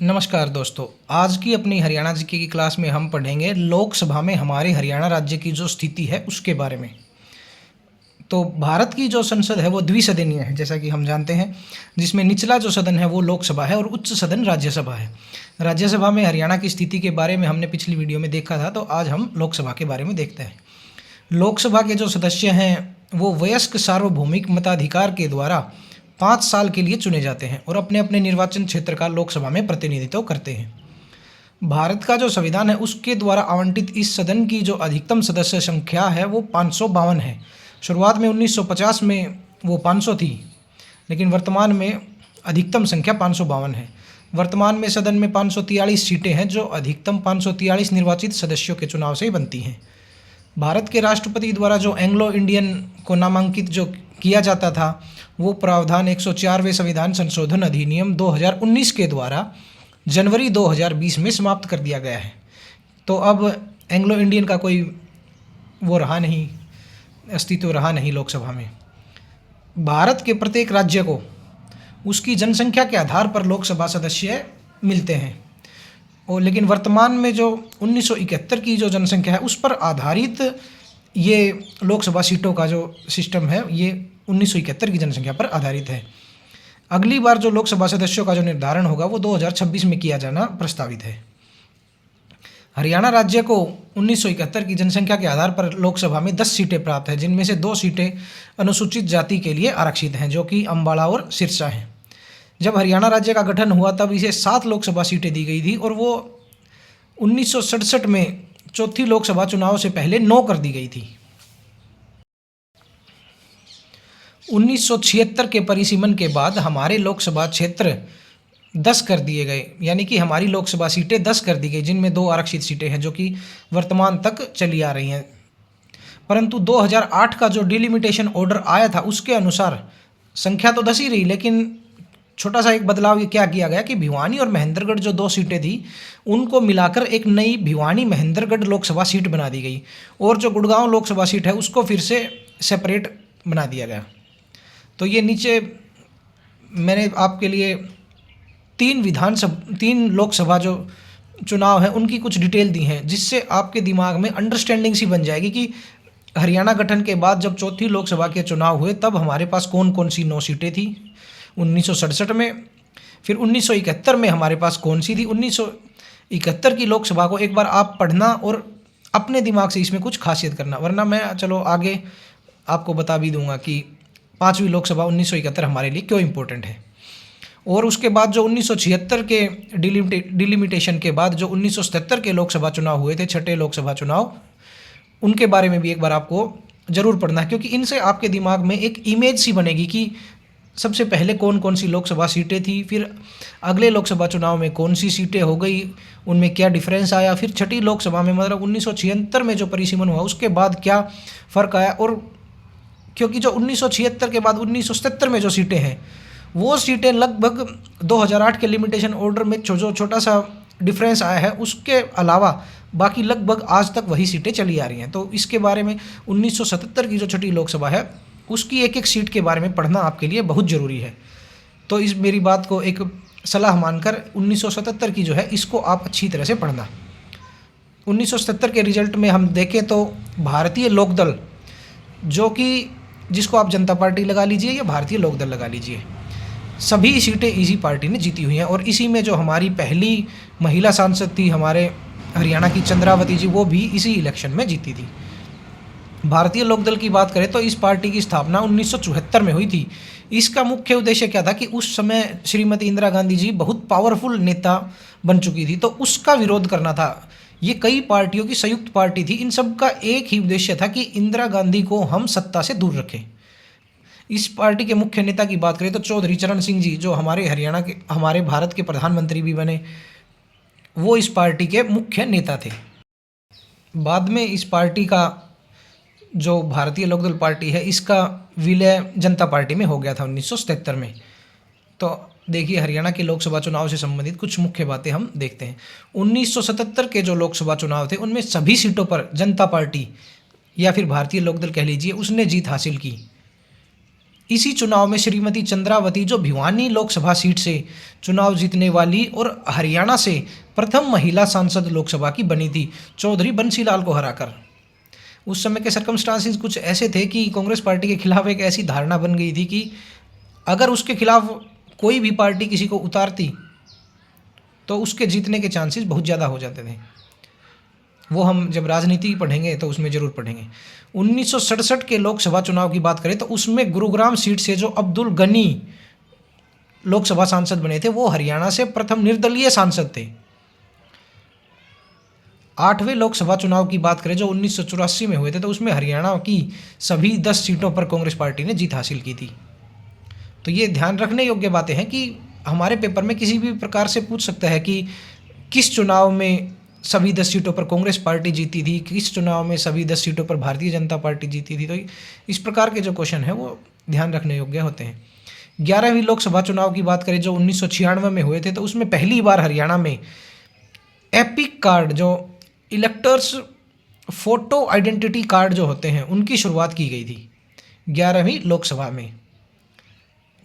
नमस्कार दोस्तों। आज की अपनी हरियाणा जीके की क्लास में हम पढ़ेंगे लोकसभा में हमारे हरियाणा राज्य की जो स्थिति है उसके बारे में। तो भारत की जो संसद है वो द्विसदनीय है, जैसा कि हम जानते हैं, जिसमें निचला जो सदन है वो लोकसभा है और उच्च सदन राज्यसभा है। राज्यसभा में हरियाणा की स्थिति के बारे में हमने पिछली वीडियो में देखा था, तो आज हम लोकसभा के बारे में देखते हैं। लोकसभा के जो सदस्य हैं वो वयस्क सार्वभौमिक मताधिकार के द्वारा 5 साल के लिए चुने जाते हैं और अपने अपने निर्वाचन क्षेत्र का लोकसभा में प्रतिनिधित्व करते हैं। भारत का जो संविधान है उसके द्वारा आवंटित इस सदन की जो अधिकतम सदस्य संख्या है वो 552 है। शुरुआत में 1950 में वो 500 थी, लेकिन वर्तमान में अधिकतम संख्या 552 है। वर्तमान में सदन में 543 सीटें हैं, जो अधिकतम 543 निर्वाचित सदस्यों के चुनाव से ही बनती हैं। भारत के राष्ट्रपति द्वारा जो एंग्लो इंडियन को नामांकित जो किया जाता था वो प्रावधान 104वें संविधान संशोधन अधिनियम 2019 के द्वारा जनवरी 2020 में समाप्त कर दिया गया है। तो अब एंग्लो इंडियन का कोई वो रहा नहीं, अस्तित्व रहा नहीं लोकसभा में। भारत के प्रत्येक राज्य को उसकी जनसंख्या के आधार पर लोकसभा सदस्य मिलते हैं, और लेकिन वर्तमान में जो 1971 की जो जनसंख्या है उस पर आधारित ये लोकसभा सीटों का जो सिस्टम है ये 1971 की जनसंख्या पर आधारित है। अगली बार जो लोकसभा सदस्यों का जो निर्धारण होगा वो 2026 में किया जाना प्रस्तावित है। हरियाणा राज्य को 1971 की जनसंख्या के आधार पर लोकसभा में 10 सीटें प्राप्त हैं, जिनमें से 2 सीटें अनुसूचित जाति के लिए आरक्षित हैं, जो कि अम्बाला और सिरसा हैं। जब हरियाणा राज्य का गठन हुआ तब इसे 7 लोकसभा सीटें दी गई थी और वो 1967 में चौथी लोकसभा चुनाव से पहले 9 कर दी गई थी। 1976 के परिसीमन के बाद हमारे लोकसभा क्षेत्र 10 कर दिए गए, यानी कि हमारी लोकसभा सीटें 10 कर दी गई, जिनमें 2 आरक्षित सीटें हैं जो कि वर्तमान तक चली आ रही हैं। परंतु 2008 का जो डिलिमिटेशन ऑर्डर आया था उसके अनुसार संख्या तो 10 ही रही, लेकिन छोटा सा एक बदलाव ये क्या किया गया कि भिवानी और महेंद्रगढ़ जो 2 सीटें थी उनको मिलाकर एक नई भिवानी महेंद्रगढ़ लोकसभा सीट बना दी गई, और जो गुड़गांव लोकसभा सीट है उसको फिर से सेपरेट बना दिया गया। तो ये नीचे मैंने आपके लिए 3 लोकसभा जो चुनाव है उनकी कुछ डिटेल दी हैं, जिससे आपके दिमाग में अंडरस्टैंडिंग सी बन जाएगी कि हरियाणा गठन के बाद जब चौथी लोकसभा के चुनाव हुए तब हमारे पास कौन कौन सी 9 सीटें थी 1967 में, फिर 1971 में हमारे पास कौन सी थी। 1971 की लोकसभा को एक बार आप पढ़ना और अपने दिमाग से इसमें कुछ खासियत करना, वरना मैं चलो आगे आपको बता भी दूंगा कि 5वीं लोकसभा 1971 हमारे लिए क्यों इम्पोर्टेंट है। और उसके बाद जो 1976 के डिलिमिटेशन के बाद जो 1977 के लोकसभा चुनाव हुए थे, 6ठे लोकसभा चुनाव, उनके बारे में भी एक बार आपको ज़रूर पढ़ना है, क्योंकि इनसे आपके दिमाग में एक इमेज सी बनेगी कि सबसे पहले कौन कौन सी लोकसभा सीटें थी, फिर अगले लोकसभा चुनाव में कौन सी सीटें हो गई, उनमें क्या डिफरेंस आया, फिर 6ठी लोकसभा में मतलब 1976 में जो परिसीमन हुआ उसके बाद क्या फ़र्क आया। और क्योंकि जो 1976 के बाद 1977 में जो सीटें हैं वो सीटें लगभग 2008 के लिमिटेशन ऑर्डर में जो छोटा सा डिफरेंस आया है उसके अलावा बाकी लगभग आज तक वही सीटें चली आ रही हैं। तो इसके बारे में 1977 की जो 6ठी लोकसभा है उसकी एक एक सीट के बारे में पढ़ना आपके लिए बहुत ज़रूरी है। तो इस मेरी बात को एक सलाह मानकर 1977 की जो है इसको आप अच्छी तरह से पढ़ना। 1977 के रिजल्ट में हम देखें तो भारतीय लोकदल, जो कि जिसको आप जनता पार्टी लगा लीजिए या भारतीय लोकदल लगा लीजिए, सभी सीटें इसी पार्टी ने जीती हुई हैं। और इसी में जो हमारी पहली महिला सांसद थी हमारे हरियाणा की चंद्रावती जी, वो भी इसी इलेक्शन में जीती थी। भारतीय लोकदल की बात करें तो इस पार्टी की स्थापना 1974 में हुई थी। इसका मुख्य उद्देश्य क्या था कि उस समय श्रीमती इंदिरा गांधी जी बहुत पावरफुल नेता बन चुकी थी, तो उसका विरोध करना था। ये कई पार्टियों की संयुक्त पार्टी थी, इन सब का एक ही उद्देश्य था कि इंदिरा गांधी को हम सत्ता से दूर रखें। इस पार्टी के मुख्य नेता की बात करें तो चौधरी चरण सिंह जी, जो हमारे भारत के प्रधानमंत्री भी बने, वो इस पार्टी के मुख्य नेता थे। बाद में इस पार्टी का जो भारतीय लोकदल पार्टी है इसका विलय जनता पार्टी में हो गया था 1977 में। तो देखिए हरियाणा के लोकसभा चुनाव से संबंधित कुछ मुख्य बातें हम देखते हैं। 1977 के जो लोकसभा चुनाव थे उनमें सभी सीटों पर जनता पार्टी या फिर भारतीय लोकदल कह लीजिए उसने जीत हासिल की। इसी चुनाव में श्रीमती चंद्रावती जो भिवानी लोकसभा सीट से चुनाव जीतने वाली और हरियाणा से प्रथम महिला सांसद लोकसभा की बनी थी, चौधरी बंसीलाल को हराकर। उस समय के सर्कमस्टांसिस कुछ ऐसे थे कि कांग्रेस पार्टी के खिलाफ एक ऐसी धारणा बन गई थी कि अगर उसके खिलाफ कोई भी पार्टी किसी को उतारती तो उसके जीतने के चांसेस बहुत ज़्यादा हो जाते थे। वो हम जब राजनीति पढ़ेंगे तो उसमें ज़रूर पढ़ेंगे। 1967 के लोकसभा चुनाव की बात करें तो उसमें गुरुग्राम सीट से जो अब्दुल गनी लोकसभा सांसद बने थे वो हरियाणा से प्रथम निर्दलीय सांसद थे। 8वें लोकसभा चुनाव की बात करें जो 1984 में हुए थे तो उसमें हरियाणा की सभी 10 सीटों पर कांग्रेस पार्टी ने जीत हासिल की थी। तो ये ध्यान रखने योग्य बातें हैं कि हमारे पेपर में किसी भी प्रकार से पूछ सकता है कि किस चुनाव में सभी 10 सीटों पर कांग्रेस पार्टी जीती थी, किस चुनाव में सभी 10 सीटों पर भारतीय जनता पार्टी जीती थी। तो इस प्रकार के जो क्वेश्चन है वो ध्यान रखने योग्य होते हैं। 11वीं लोकसभा चुनाव की बात करें जो 1996 में हुए थे तो उसमें पहली बार हरियाणा में एपिक कार्ड जो इलेक्टर्स फोटो आइडेंटिटी कार्ड जो होते हैं उनकी शुरुआत की गई थी 11वीं लोकसभा में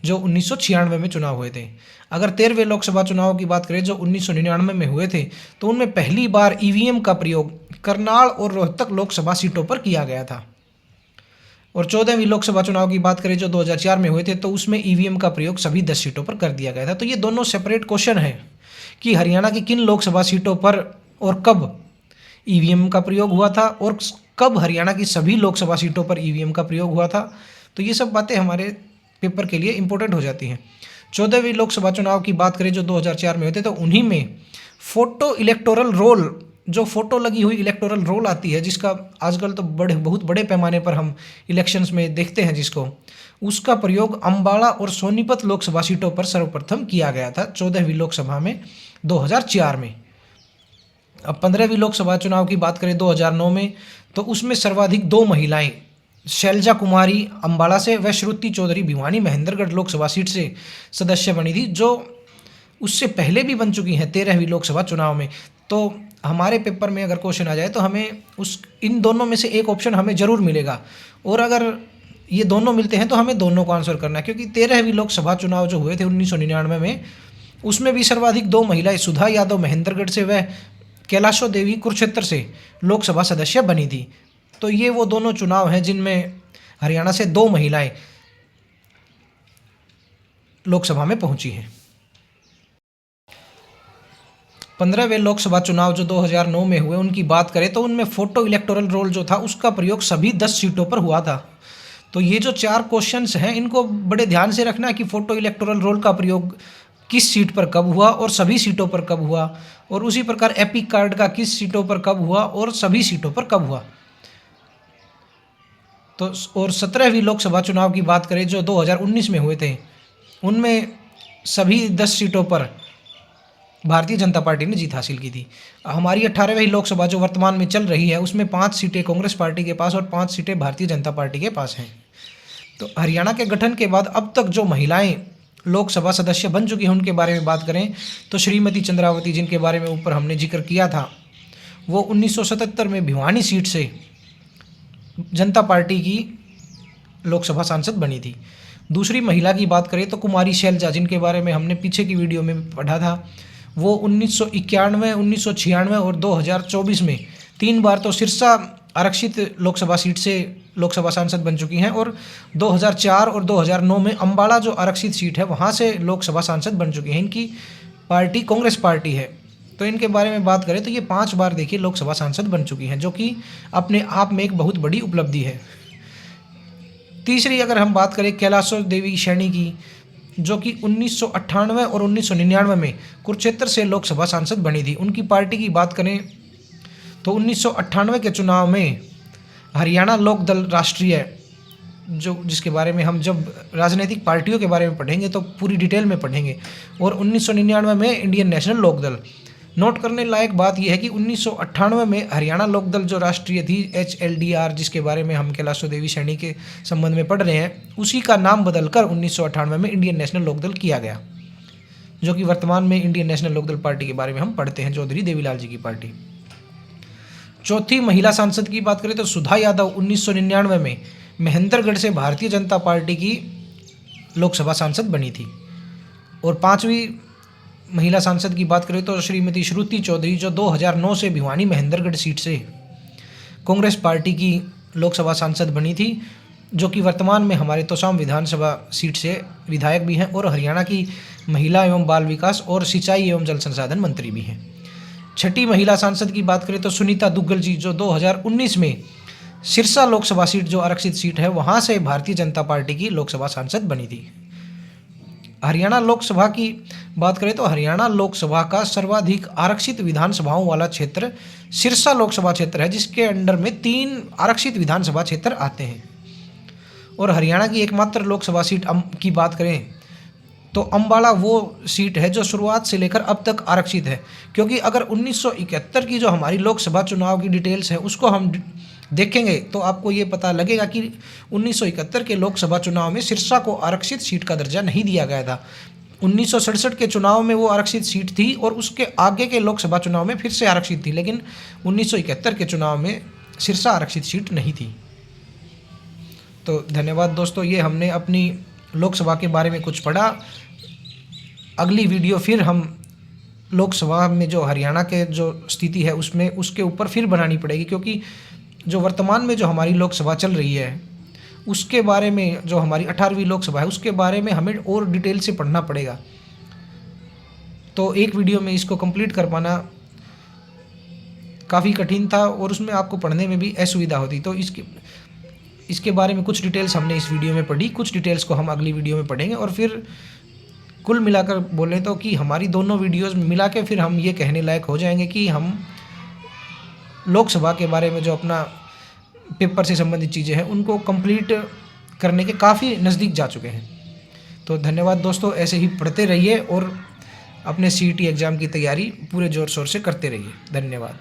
जो 1996 में चुनाव हुए थे। अगर 13वें लोकसभा चुनाव की बात करें जो 1999 में हुए थे तो उनमें पहली बार ईवीएम का प्रयोग करनाल और रोहतक लोकसभा सीटों पर किया गया था। और 14वीं लोकसभा चुनाव की बात करें जो 2004 में हुए थे तो उसमें ईवीएम का प्रयोग सभी 10 सीटों पर कर दिया गया था। तो ये दोनों सेपरेट क्वेश्चन हैं कि हरियाणा की किन लोकसभा सीटों पर और कब ईवीएम का प्रयोग हुआ था और कब हरियाणा की सभी लोकसभा सीटों पर ईवीएम का प्रयोग हुआ था। तो ये सब बातें हमारे पेपर के लिए इंपॉर्टेंट हो जाती हैं। 14वीं लोकसभा चुनाव की बात करें जो 2004 में होते तो उन्हीं में फोटो इलेक्टोरल रोल जो फोटो लगी हुई इलेक्टोरल रोल आती है जिसका आजकल तो बहुत बड़े पैमाने पर हम इलेक्शंस में देखते हैं जिसको, उसका प्रयोग अम्बाला और सोनीपत लोकसभा सीटों पर सर्वप्रथम किया गया था 14वीं लोकसभा में 2004 में। अब 15वीं लोकसभा चुनाव की बात करें 2009 में तो उसमें सर्वाधिक 2 महिलाएं शैलजा कुमारी अम्बाला से व श्रुति चौधरी भिवानी महेंद्रगढ़ लोकसभा सीट से सदस्य बनी थी जो उससे पहले भी बन चुकी हैं 13वीं लोकसभा चुनाव में। तो हमारे पेपर में अगर क्वेश्चन आ जाए तो हमें इन दोनों में से एक ऑप्शन हमें ज़रूर मिलेगा और अगर ये दोनों मिलते हैं तो हमें दोनों को आंसर करना है क्योंकि 13वीं लोकसभा चुनाव जो हुए थे 1999 में उसमें भी सर्वाधिक 2 महिलाएं सुधा यादव महेंद्रगढ़ से व कैलाशो देवी कुरुक्षेत्र से लोकसभा सदस्य बनी थी। तो ये वो दोनों चुनाव हैं जिनमें हरियाणा से 2 महिलाएं लोकसभा में पहुंची हैं। 15वें लोकसभा चुनाव जो 2009 में हुए उनकी बात करें तो उनमें फोटो इलेक्टोरल रोल जो था उसका प्रयोग सभी 10 सीटों पर हुआ था। तो ये जो 4 क्वेश्चंस हैं इनको बड़े ध्यान से रखना है कि फोटो इलेक्टोरल रोल का प्रयोग किस सीट पर कब हुआ और सभी सीटों पर कब हुआ, और उसी प्रकार एपिक कार्ड का किस सीटों पर कब हुआ और सभी सीटों पर कब हुआ। तो और 17वीं लोकसभा चुनाव की बात करें जो 2019 में हुए थे उनमें सभी 10 सीटों पर भारतीय जनता पार्टी ने जीत हासिल की थी। हमारी 18वीं लोकसभा जो वर्तमान में चल रही है उसमें 5 सीटें कांग्रेस पार्टी के पास और 5 सीटें भारतीय जनता पार्टी के पास हैं। तो हरियाणा के गठन के बाद अब तक जो महिलाएं लोकसभा सदस्य बन चुकी हैं उनके बारे में बात करें तो श्रीमती चंद्रावती जिनके बारे में ऊपर हमने जिक्र किया था वो 1977 में भिवानी सीट से जनता पार्टी की लोकसभा सांसद बनी थी। दूसरी महिला की बात करें तो कुमारी शैलजा जिनके बारे में हमने पीछे की वीडियो में पढ़ा था वो 1991, 1996 और 2024 में 3 बार तो सिरसा आरक्षित लोकसभा सीट से लोकसभा सांसद बन चुकी हैं और 2004 और 2009 में अम्बाला जो आरक्षित सीट है वहाँ से लोकसभा सांसद बन चुकी हैं। इनकी पार्टी कांग्रेस पार्टी है। तो इनके बारे में बात करें तो ये 5 बार देखिए लोकसभा सांसद बन चुकी हैं जो कि अपने आप में एक बहुत बड़ी उपलब्धि है। तीसरी अगर हम बात करें कैलाशो देवी सैनी की जो कि 1998 और 1999 में कुरुक्षेत्र से लोकसभा सांसद बनी थी। उनकी पार्टी की बात करें तो 1998 के चुनाव में हरियाणा लोक दल राष्ट्रीय जो जिसके बारे में हम जब राजनीतिक पार्टियों के बारे में पढ़ेंगे तो पूरी डिटेल में पढ़ेंगे, और 1999 में इंडियन नेशनल लोक दल। नोट करने लायक बात यह है कि 1998 में हरियाणा लोक दल जो राष्ट्रीय थी HLDR जिसके बारे में हम कैलाशो देवी सैनी के संबंध में पढ़ रहे हैं उसी का नाम बदलकर 1998 में इंडियन नेशनल लोक दल किया गया, जो कि वर्तमान में इंडियन नेशनल लोक दल पार्टी के बारे में हम पढ़ते हैं, चौधरी देवीलाल जी की पार्टी। चौथी महिला सांसद की बात करें तो सुधा यादव 1999 में महेंद्रगढ़ से भारतीय जनता पार्टी की लोकसभा सांसद बनी थी। और 5वीं महिला सांसद की बात करें तो श्रीमती श्रुति चौधरी, जो 2009 से भिवानी महेंद्रगढ़ सीट से कांग्रेस पार्टी की लोकसभा सांसद बनी थी, जो कि वर्तमान में हमारे तोशाम विधानसभा सीट से विधायक भी हैं और हरियाणा की महिला एवं बाल विकास और सिंचाई एवं जल संसाधन मंत्री भी हैं। 6ठी महिला सांसद की बात करें तो सुनीता दुग्गल जी, जो 2019 में सिरसा लोकसभा सीट, जो आरक्षित सीट है, वहाँ से भारतीय जनता पार्टी की लोकसभा सांसद बनी थी। हरियाणा लोकसभा की बात करें तो हरियाणा लोकसभा का सर्वाधिक आरक्षित विधानसभाओं वाला क्षेत्र सिरसा लोकसभा क्षेत्र है, जिसके अंडर में 3 आरक्षित विधानसभा क्षेत्र आते हैं। और हरियाणा की एकमात्र लोकसभा सीट की बात करें तो अम्बाला वो सीट है जो शुरुआत से लेकर अब तक आरक्षित है, क्योंकि अगर 1971 की जो हमारी लोकसभा चुनाव की डिटेल्स है उसको हम देखेंगे तो आपको ये पता लगेगा कि 1971 के लोकसभा चुनाव में सिरसा को आरक्षित सीट का दर्जा नहीं दिया गया था। 1967 के चुनाव में वो आरक्षित सीट थी और उसके आगे के लोकसभा चुनाव में फिर से आरक्षित थी, लेकिन 1971 के चुनाव में सिरसा आरक्षित सीट नहीं थी। तो धन्यवाद दोस्तों, ये हमने अपनी लोकसभा के बारे में कुछ पढ़ा। अगली वीडियो फिर हम लोकसभा में जो हरियाणा के जो स्थिति है उसमें उसके ऊपर फिर बनानी पड़ेगी, क्योंकि जो वर्तमान में जो हमारी लोकसभा चल रही है उसके बारे में, जो हमारी 18वीं लोकसभा है उसके बारे में हमें और डिटेल से पढ़ना पड़ेगा। तो एक वीडियो में इसको कंप्लीट कर पाना काफ़ी कठिन था और उसमें आपको पढ़ने में भी असुविधा होती। तो इसके बारे में कुछ डिटेल्स हमने इस वीडियो में पढ़ी, कुछ डिटेल्स को हम अगली वीडियो में पढ़ेंगे। और फिर कुल मिलाकर बोलें तो कि हमारी दोनों वीडियोस मिला के फिर हम ये कहने लायक हो जाएंगे कि हम लोकसभा के बारे में जो अपना पेपर से संबंधित चीज़ें हैं उनको कंप्लीट करने के काफ़ी नज़दीक जा चुके हैं। तो धन्यवाद दोस्तों, ऐसे ही पढ़ते रहिए और अपने CET एग्ज़ाम की तैयारी पूरे ज़ोर शोर से करते रहिए। धन्यवाद।